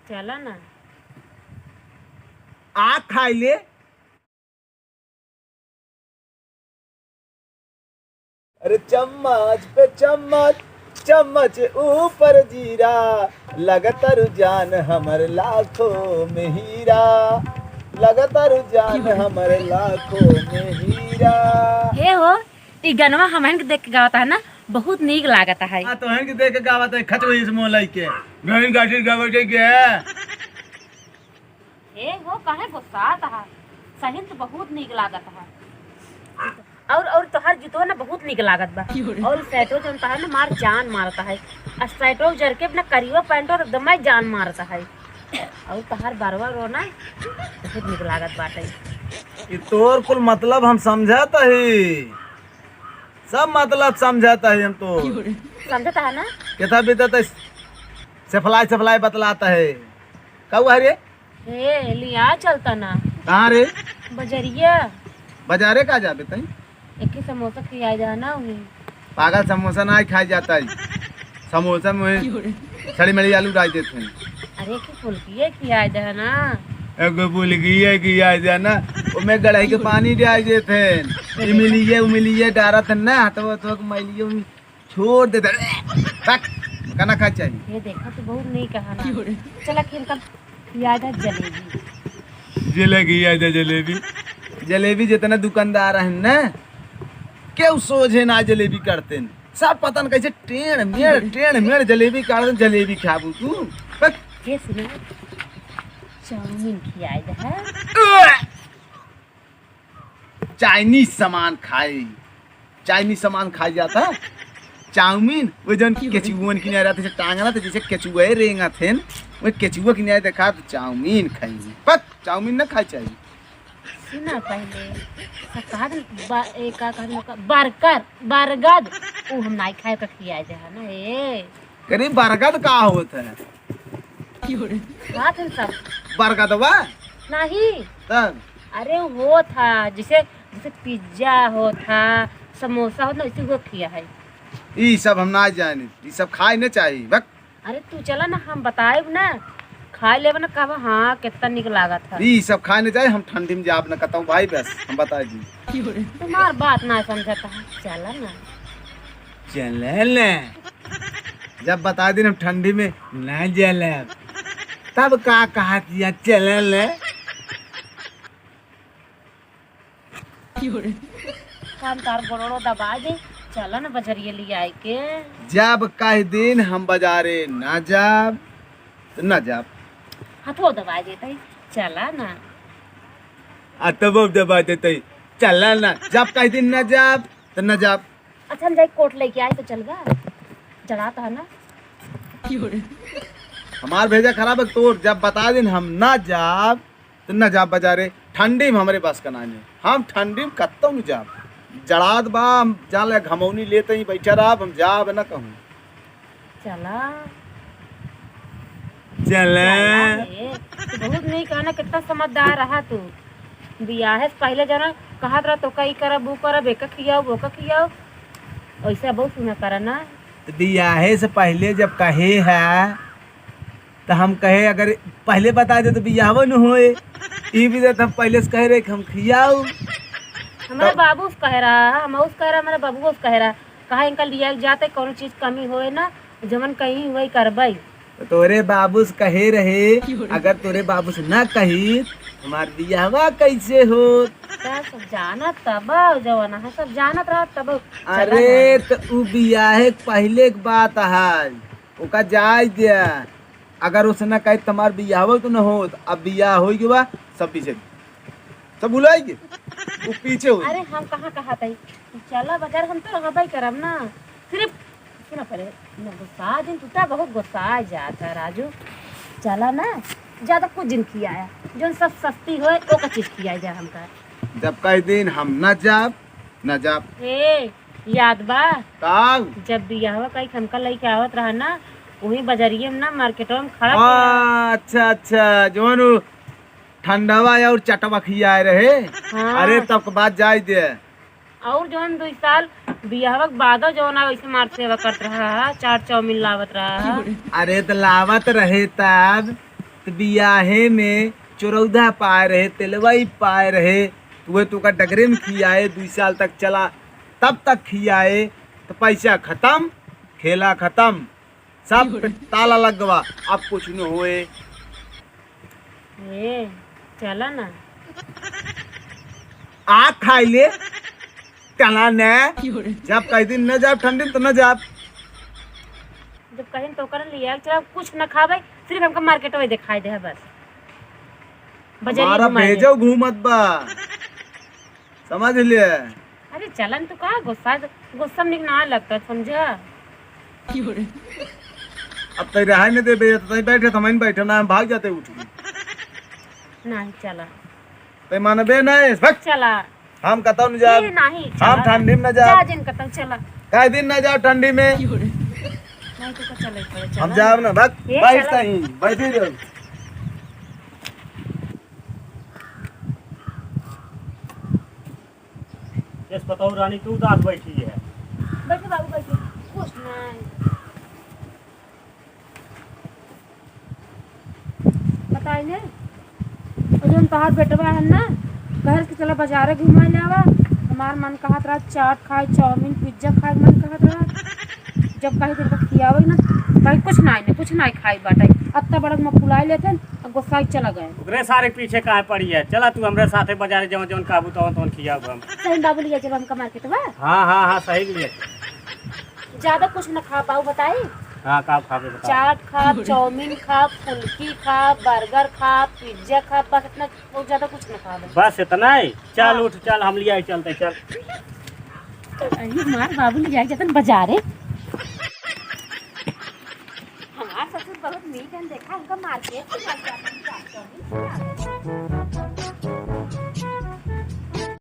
चला ना। आ खाई ले। अरे चम्मच पे चम्मच, चम्मच ऊपर जीरा, लगता रुझान हमर लाखों में हीरा, लगता रुझान हमर लाखों में हीरा। हे हो, ई गनवा हमन के देख के गावता है ना, बहुत नीक लागता है। तो हन के देख के गावत है खचवे इस मोलाई के गहन गाठी गावत के। हे हो, काहे गुस्साता है? सही तो बहुत नीक लागत है। और तोहर जूतो ना बहुत नीक लागत बा। और सेटो जन है ना मार जान मारता है। आ सेटो जर के अपना करियो पैंट और एकदम ही जान मारता है। और तोहर बारवा रो ना बहुत नीक लागत बाटे। ये तोर कुल मतलब हम समझाता है, सब मतलब समझाता है हम तो। समझता है ना? केथा बीता सफलाई सफलाई बतलाता है। कब है रे? हे लिया चलता ना। कहाँ रे? बजरिया। बाजारे का जाबे तई? एक ही समोसा खिया जा ना उन्हें। पागल, समोसा ना खाई जाता है। समोसा में छड़ी मड़ी आलू डाल देते हैं। अरे की फुल्की खिया जा ना। एगो भूल गई कि आ जाना ओमे गड़ाई के पानी डाल देते हैं। इमिलिए डारत ना तो मैलिए छोड़ देते तक खाना खा चाहिए। ये देखा तो बहुत नहीं कहा ना। चला खेल कर खिया जा जलेबी। जलेबी जलेबी जितना दुकानदार है ना क्यों सोझे ना जलेबी करते हैं। सब पता न कैसे टेढ़ मेढ़ जलेबी काट जलेबी खाबू तू। ये सुना चाउमीन खिया जा। चाइनीज सामान खाई जाता। चाउमीन वो जन केचुअन की नहीं रहते टांगना तो जैसे केचुए रेंगा थे वो केचुआ की नहीं देखा तो चाउमीन खाएंगे। पर चाउमीन ना खाई चाहिए। सुना पहले बरगद वो हम नहीं खाए का खिया जा ना। ये करीब बरगद का होता है? बात है सब बरगदवा नहीं। तब अरे वो था जैसे जैसे पिज्जा हो था, समोसा हो ना, इसी को खिया है। ये सब हम ना जाने, ये सब खाए ना चाहिए। बक अरे तू चला ना, हम बताए ना खा ले ना। कहा हाँ कितना निक लागा था। ये सब खाए ना चाहिए। हम ठंडी में जाब ना कहता हूँ भाई, बस हम बता दी। तुम्हार बात ना समझता है। चला ना चले जब बता दी हम ठंडी में ना जले तब का कहा किया चले। काम तार बड़ोड़ो दबा दे। चला ना बजरिए लिया आए के। जब कह दिन हम बाजारे ना जाब तो ना जाब। हथो दबा देते। चला ना। तब दबा देते चला ना। जब कह दिन ना जाब तो ना जाब। अच्छा हम जाए कोट लेके आए तो चल गा। जड़ाता है ना। हमार भेजा खराब है तोर। जब बता दिन हम ना जाब तो ना जाब बाजारे। ठंडी में हमारे पास कनाने हम ठंडी में कत्तो में जाब। जड़ात बा हम जान ले घमौनी लेते ही बैठा रहा हम जाब ना कहूँ। चला चले तू बहुत नहीं कहना कितना समझदार रहा तू। बियाह से पहले जना कहा रहा तो कई करब वो करब एक खियाओ वो खियाओ ऐसा बहुत सुना करा ना। बियाहे से पहले जब कहे है तो हम कहे अगर पहले बता दे तो बियाह न होए। ये भी हम पहले से कह रहे कि हम खियाओ। हमारा बाबू से कह रहा, हम उस कह रहा, हमारा बाबू से कह रहा। कहा इनका लिया जाते कौन चीज कमी होए ना जमन कहीं वही करबई। तो तोरे बाबू से कहे रहे अगर तोरे बाबू से ना कही हमार बियाहवा कैसे हो। सब जानत तब जवाना है, सब जानत रहा तब। अरे तो उ बियाहे पहले के बात है ओका जाय दे। अगर उसने कहे तुम्हार बियाह तो न हो अब बियाह हो गया सब पीछे सब भुलाएंगे वो पीछे हो। अरे हम कहाँ कहा था चला बाजार हम तो रहबई करब ना। सिर्फ सुना पड़े गुस्सा दिन टूटा बहुत गुस्सा जाता राजू। चला ना ज्यादा कुछ दिन किया है जो सब सस्ती हो वो का चीज किया जा हमका। जब कई दिन हम न जाब ए याद बा काल जब बियाह कई हमका लेके आवत रहा ना वही बाजारिये में ना मार्केटों में खड़ा। अच्छा जोन ठंडावा और चटवा खियाए रहे। हाँ। अरे तब बात जाय दे। और जोन 2 साल बियाह बाद जोन वैसे मार सेवा करत रहा, चाट चाउमीन लावत रहा। अरे तो लावत रहे तब तो बियाहे में चौरौदा पाए रहे, तेलवई पाए रहे, तो वह तो का डगरे में खियाए 2 साल तक चला, तब तक खियाए तो पैसा खत्म, खेला खत्म, सब पे ताला लग गवा, अब कुछ न होए। ए चला ना। आ खाई ले चला न, जब कई दिन न जाब ठंडी तो न जाब। जब कहीं तो कर लिया चला, कुछ न खावे, सिर्फ हमका मार्केट में दिखाई दे बस। हमारा भेजो घूमत बा, समझ लिया। अरे चलन तो कहा गुस्सा गुस्सा में ना लगता, समझा। अब तई रहा नहीं दे बे, तई बैठे थमन बैठे ना, हम भाग जाते उठ नहीं चला, तई मानबे नहीं भग चला हम कतौ न जाब, नहीं हम ठंडी में न जाब, जिन कतौ चला, कई दिन न जाब ठंडी में, नहीं तो चले पड़े हम जाब ना भग, बैठ तई बैठी रहो। यस बताओ रानी, तू उदास बैठी है। बैठो बाबू बैठो, कुछ नहीं बताई ने। और जो तोहार बेटवा है ना, घर के चला बाजारे घुमा जावा, हमार मन कहत रहा चाट खाए, चाउमीन पिज्जा खाए मन कहत रहा। जब कहीं दिन तक खियावे ना, कहीं कुछ नहीं खाई बाटे, अत्ता बड़क में फुलाई लेते और गुस्साई चला गए। ओकरे सारे पीछे काहे पड़ी है, चला तू हमरे साथे बाजारे जवन जवन काबू तवन खियाब हम। सही बाबू लिया जब हमका मार्केट बा। हाँ सही लिए। ज्यादा कुछ न खा पाऊ बताई। हाँ का खाबे बता। चाट खा, चाउमीन खा, फुल्की खा, बर्गर खा, पिज्जा खा, बस इतना, बहुत ज्यादा कुछ न खा। बस इतना ही, चल उठ चल, हम लिया चलते चल। अरे मार बाबू ले जाए जतन बाजारे। हमार ससुर बहुत मीठ है, देखा हमका मार्केट में